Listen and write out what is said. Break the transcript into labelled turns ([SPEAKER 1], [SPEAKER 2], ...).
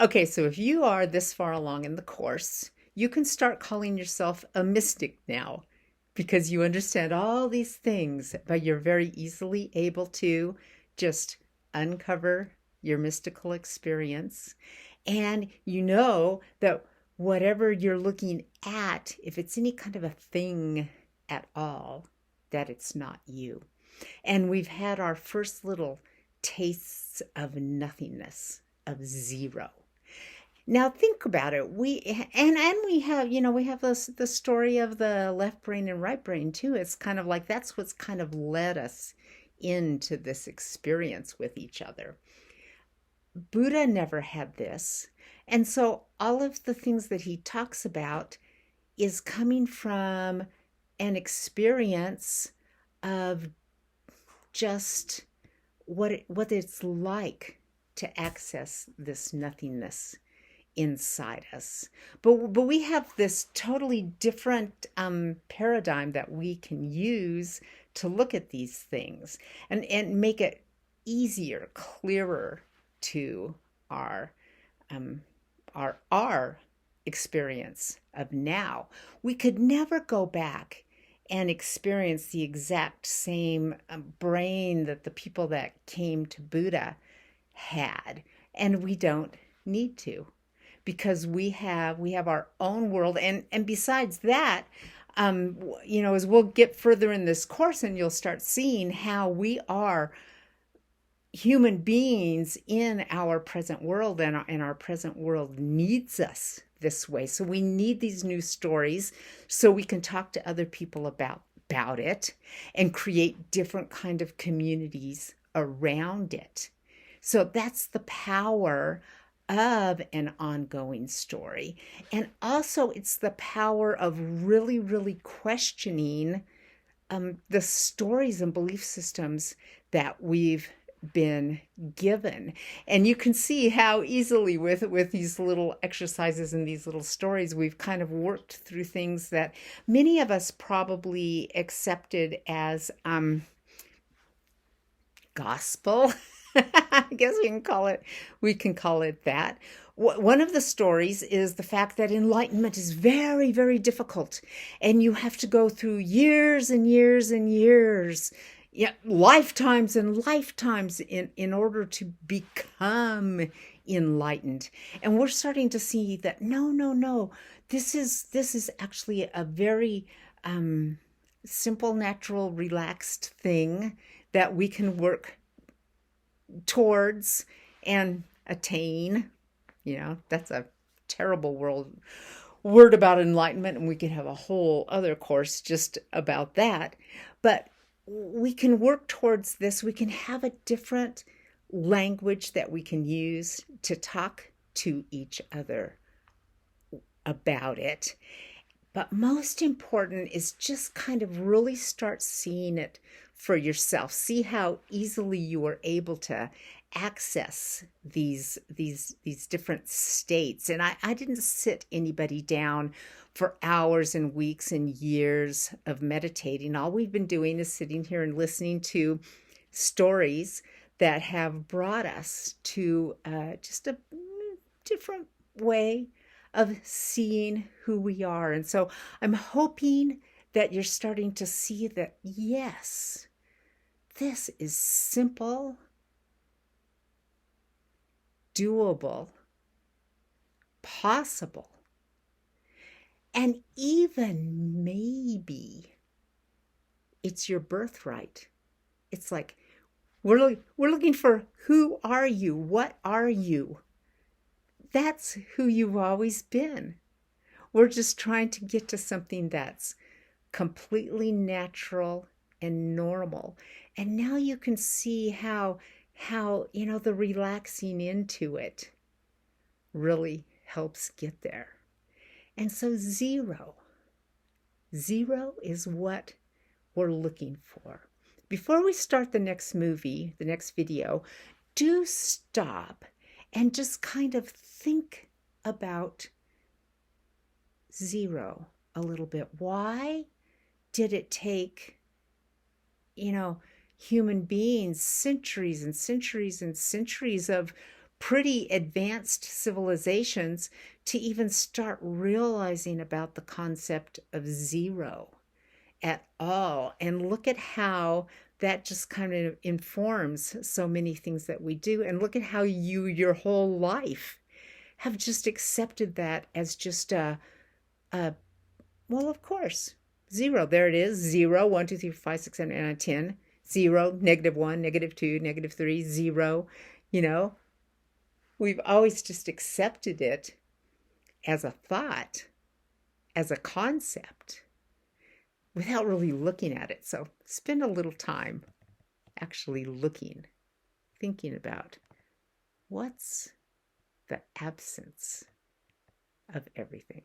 [SPEAKER 1] Okay, so if you are this far along in the course, you can start calling yourself a mystic now because you understand all these things, but you're very easily able to just uncover your mystical experience. And you know that whatever you're looking at, if it's any kind of a thing at all, that it's not you. And we've had our first little tastes of nothingness, of zero. Now think about it. And we have, we have this the story of the left brain and right brain too. It's kind of like that's what's kind of led us into this experience with each other. Buddha never had this. And so all of the things that he talks about is coming from an experience of just what it's like to access this nothingness inside us. But we have this totally different paradigm that we can use to look at these things and make it easier, clearer to our our experience of now. We could never go back and experience the exact same brain that the people that came to Buddha had, and we don't need to because we have our own world. And besides that, as we'll get further in this course and you'll start seeing how we are human beings in our present world, and our present world needs us this way. So we need these new stories so we can talk to other people about it and create different kind of communities around it. So that's the power of an ongoing story. And also it's the power of really, really questioning the stories and belief systems that we've been given. And you can see how easily with these little exercises and these little stories, we've kind of worked through things that many of us probably accepted as gospel. I guess we can call it that. One of the stories is the fact that enlightenment is very, very difficult, and you have to go through years and years and years, yeah, lifetimes and lifetimes in order to become enlightened. And we're starting to see that no, this is actually a very simple, natural, relaxed thing that we can work towards and attain. That's a terrible word about enlightenment, and we could have a whole other course just about that. But we can work towards this. We can have a different language that we can use to talk to each other about it. But most important is just kind of really start seeing it for yourself. See how easily you are able to access these different states. And I didn't sit anybody down for hours and weeks and years of meditating. All we've been doing is sitting here and listening to stories that have brought us to just a different way of seeing who we are. And so I'm hoping that you're starting to see that, yes, this is simple, doable, possible, and even maybe it's your birthright. It's like we're looking for, who are you? What are you? That's who you've always been. We're just trying to get to something that's completely natural and normal. And now you can see how the relaxing into it really helps get there. And so zero is what we're looking for. Before we start the next video, do stop and just kind of think about zero a little bit. Why did it take, human beings centuries and centuries and centuries of pretty advanced civilizations to even start realizing about the concept of zero at all. And look at how that just kind of informs so many things that we do. And look at how you, your whole life, have just accepted that as just a well, of course, zero. There it is. 0, 1, 2, 3, 4, 5, 6, 7, 8, 9, 10. 0, -1, -2, -3, 0. You know, we've always just accepted it as a thought, as a concept, without really looking at it. So spend a little time actually looking, thinking about what's the absence of everything.